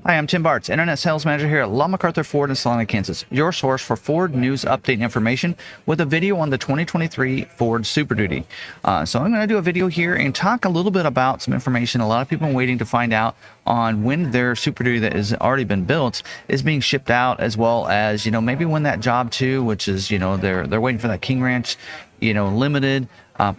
Hi, I'm Tim Bartz, Internet Sales Manager here at McArthur Ford in Salina, Kansas, your source for Ford news update information with a video on the 2023 Ford Super Duty. So I'm going to do a video here and talk a little bit about some information. A lot of people are waiting to find out on when their Super Duty that has already been built is being shipped out, as well as, maybe when that Job 2, which is, they're waiting for that King Ranch, limited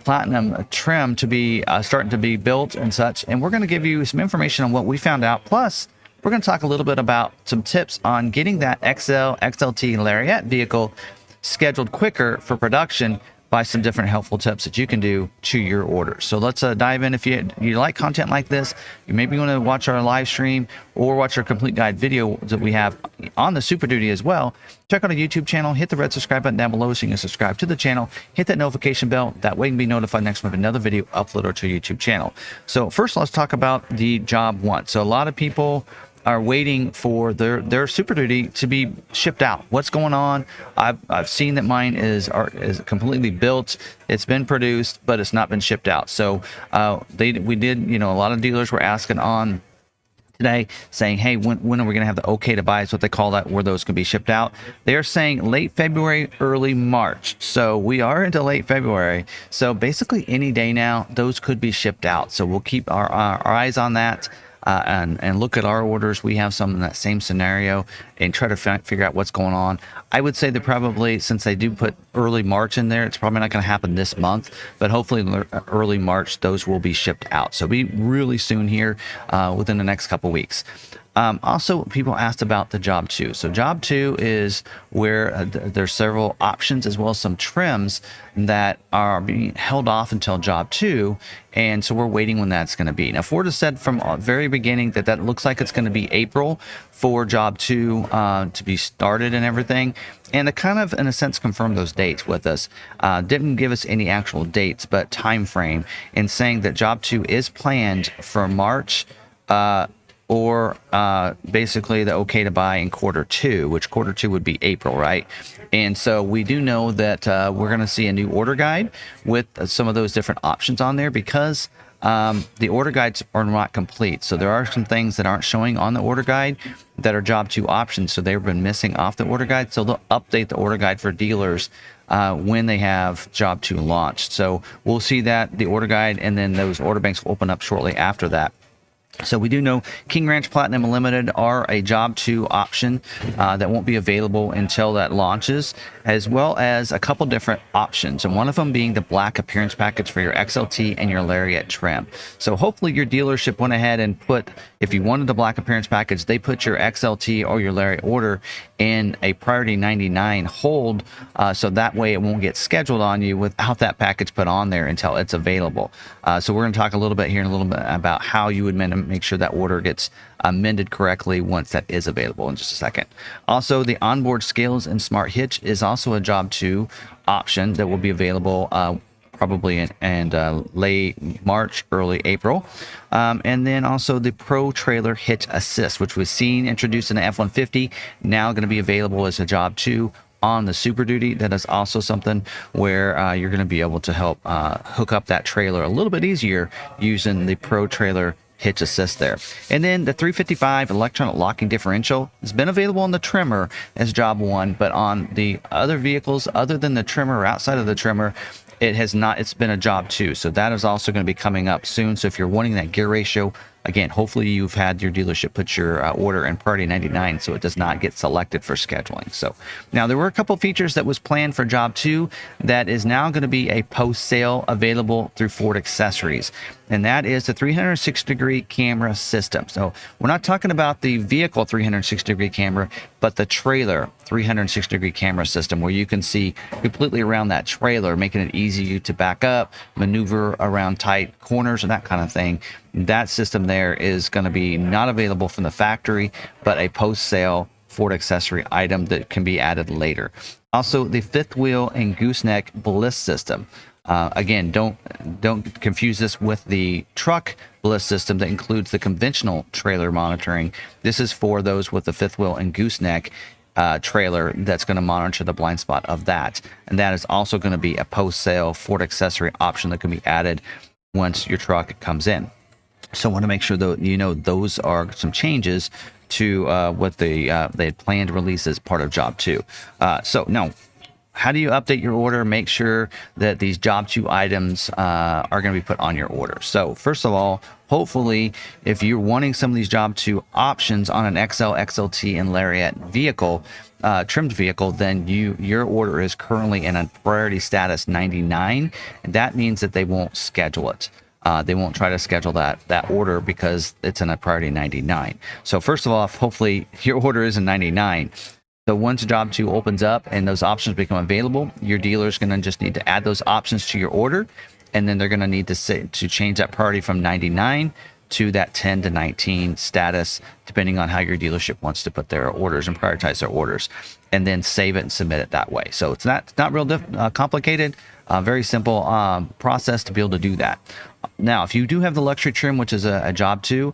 platinum trim to be starting to be built and such. And we're going to give you some information on what we found out. Plus, we're going to talk a little bit about some tips on getting that XLT Lariat vehicle scheduled quicker for production by some different helpful tips that you can do to your order. So let's dive in. If you like content like this, you maybe want to watch our live stream or watch our complete guide video that we have on the Super Duty as well. Check out our YouTube channel, hit the red subscribe button down below so you can subscribe to the channel, hit that notification bell. That way you can be notified next time we have another video uploaded to our YouTube channel. So first, let's talk about the Job 1. So a lot of people are waiting for their Super Duty to be shipped out. What's going on? I've seen that mine is completely built. It's been produced, but it's not been shipped out. So we did, a lot of dealers were asking on today saying, hey, when are we going to have the okay to buy? Is what they call that, where those can be shipped out. They're saying late February, early March. So we are into late February. So basically any day now, those could be shipped out. So we'll keep our eyes on that. And look at our orders. We have some in that same scenario and try to figure out what's going on. I would say that probably, since they do put early March in there, it's probably not going to happen this month, but hopefully early March, those will be shipped out. So be really soon here within the next couple weeks. Also, people asked about the Job 2. So Job 2 is where there's several options as well as some trims that are being held off until Job 2. And so we're waiting when that's going to be. Now, Ford has said from the very beginning that looks like it's going to be April for Job 2 to be started and everything. And to kind of, in a sense, confirm those dates with us. Didn't give us any actual dates, but time frame, in saying that Job 2 is planned for March or basically the okay to buy in Q2, which Q2 would be April, right? And so we do know that we're going to see a new order guide with some of those different options on there, because the order guides are not complete. So there are some things that aren't showing on the order guide that are Job 2 options. So they've been missing off the order guide. So they'll update the order guide for dealers when they have Job 2 launched. So we'll see that, the order guide, and then those order banks will open up shortly after that. So we do know King Ranch Platinum Limited are a Job 2 option that won't be available until that launches, as well as a couple different options, and one of them being the black appearance package for your XLT and your Lariat trim. So hopefully your dealership went ahead and put, if you wanted the black appearance package, they put your XLT or your Lariat order in a priority 99 hold, so that way it won't get scheduled on you without that package put on there until it's available. So we're going to talk a little bit here in a little bit about how you would make sure that order gets amended correctly once that is available in just a second. Also, the onboard scales and smart hitch is also a Job 2 option that will be available probably in late March, early April. And then also the Pro Trailer Hitch Assist, which was seen introduced in the F-150, now going to be available as a Job 2 on the Super Duty. That is also something where you're going to be able to help hook up that trailer a little bit easier using the Pro Trailer Hitch Assist there. And then the 355 electronic locking differential has been available on the trimmer as Job 1, but on the other vehicles other than the trimmer or outside of the trimmer, it has not. It's been a Job 2. So that is also going to be coming up soon. So if you're wanting that gear ratio, again, hopefully you've had your dealership put your order in priority 99 so it does not get selected for scheduling. So now there were a couple features that was planned for Job 2 that is now going to be a post-sale available through Ford Accessories. And that is the 360-degree camera system. So we're not talking about the vehicle 360-degree camera, but the trailer 360-degree camera system, where you can see completely around that trailer, making it easy to back up, maneuver around tight corners and that kind of thing. That system there is going to be not available from the factory, but a post-sale Ford accessory item that can be added later. Also, the fifth wheel and gooseneck bliss system. Again, don't confuse this with the truck bliss system that includes the conventional trailer monitoring. This is for those with the fifth wheel and gooseneck trailer that's going to monitor the blind spot of that. And that is also going to be a post-sale Ford accessory option that can be added once your truck comes in. So I want to make sure that those are some changes to what they had planned to release as part of job 2. So now, how do you update your order? Make sure that these job 2 items are going to be put on your order. So first of all, hopefully, if you're wanting some of these job 2 options on an XL, XLT, and Lariat vehicle, trimmed vehicle, then your order is currently in a priority status 99, and that means that they won't schedule it. They won't try to schedule that order because it's in a priority 99. So first of all, hopefully your order is in 99. So once job 2 opens up and those options become available, your dealer is going to just need to add those options to your order, and then they're going to need to change that priority from 99 to that 10 to 19 status, depending on how your dealership wants to put their orders and prioritize their orders, and then save it and submit it that way. So it's not real complicated, very simple process to be able to do that. Now, if you do have the luxury trim, which is a job 2,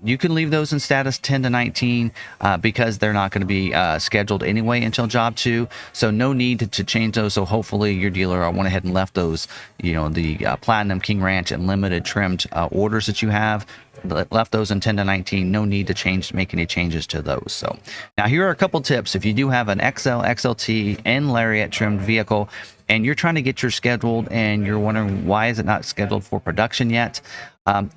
you can leave those in status 10 to 19 because they're not going to be scheduled anyway until job 2. So no need to change those. So hopefully your dealer went ahead and left those, the Platinum, King Ranch, and Limited trimmed orders that you have, left those in 10 to 19. No need to make any changes to those. So now here are a couple tips. If you do have an XL, XLT, and Lariat trimmed vehicle, and you're trying to get yours scheduled and you're wondering why is it not scheduled for production yet,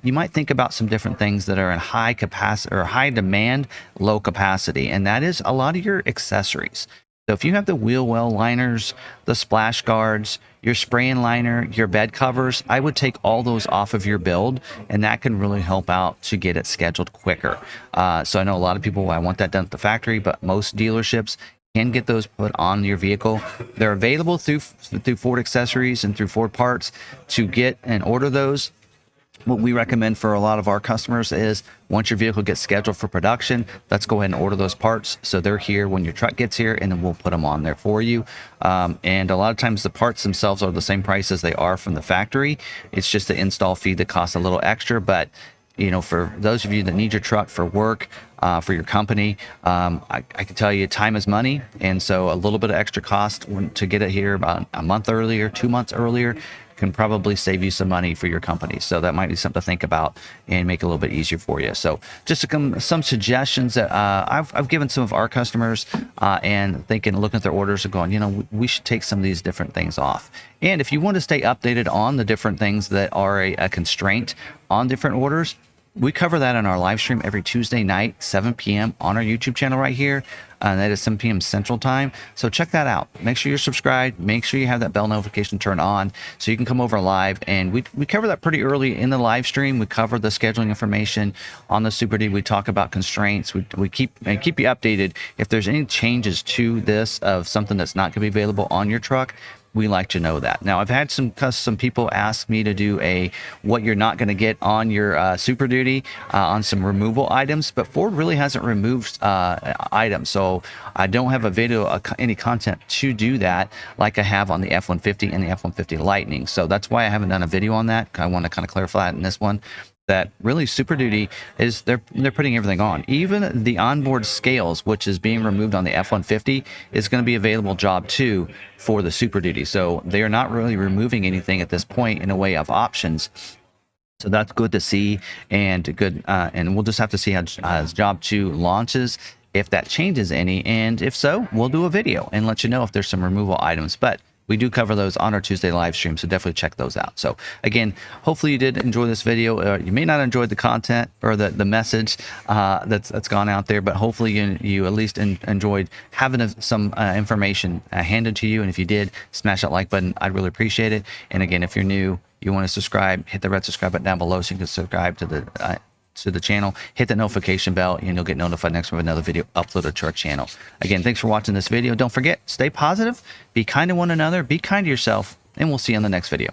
you might think about some different things that are in high capacity or high demand, low capacity, and that is a lot of your accessories. So if you have the wheel well liners, the splash guards, your spray and liner, your bed covers, I would take all those off of your build, and that can really help out to get it scheduled quicker. So I know a lot of people, I want that done at the factory, but most dealerships can get those put on your vehicle. They're available through Ford Accessories and through Ford Parts to get and order those. What we recommend for a lot of our customers is once your vehicle gets scheduled for production, let's go ahead and order those parts so they're here when your truck gets here, and then we'll put them on there for you. And a lot of times the parts themselves are the same price as they are from the factory. It's just the install fee that costs a little extra, but for those of you that need your truck for work, for your company, I can tell you time is money. And so a little bit of extra cost to get it here about a month earlier, 2 months earlier, can probably save you some money for your company. So that might be something to think about and make it a little bit easier for you. So just some suggestions that I've given some of our customers and looking at their orders and going, we should take some of these different things off. And if you want to stay updated on the different things that are a constraint on different orders, we cover that in our live stream every Tuesday night, 7 p.m. on our YouTube channel right here. That is 7 p.m. Central Time. So check that out. Make sure you're subscribed. Make sure you have that bell notification turned on so you can come over live. And we cover that pretty early in the live stream. We cover the scheduling information on the Super D. We talk about constraints. We keep you updated. If there's any changes to this of something that's not going to be available on your truck, we like to know that. Now, I've had some people ask me to do what you're not going to get on your Super Duty on some removal items, but Ford really hasn't removed items, so I don't have a video, any content to do that like I have on the F-150 and the F-150 Lightning. So that's why I haven't done a video on that. I want to kind of clarify it in this one, that really Super Duty is they're putting everything on. Even the onboard scales, which is being removed on the F-150, is going to be available job 2 for the Super Duty. So they are not really removing anything at this point in a way of options. So that's good to see, and good. And we'll just have to see how as job 2 launches, if that changes any, and if so, we'll do a video and let you know if there's some removal items. But we do cover those on our Tuesday live stream, so definitely check those out. So again, hopefully you did enjoy this video. You may not enjoy the content or the message that's gone out there, but hopefully you at least enjoyed having some information handed to you. And if you did, smash that like button. I'd really appreciate it. And again, if you're new, you want to subscribe, hit the red subscribe button down below so you can subscribe to the channel, hit the notification bell, and you'll get notified next time with another video uploaded to our channel. Again, thanks for watching this video. Don't forget, stay positive, be kind to one another, be kind to yourself, and we'll see you in the next video.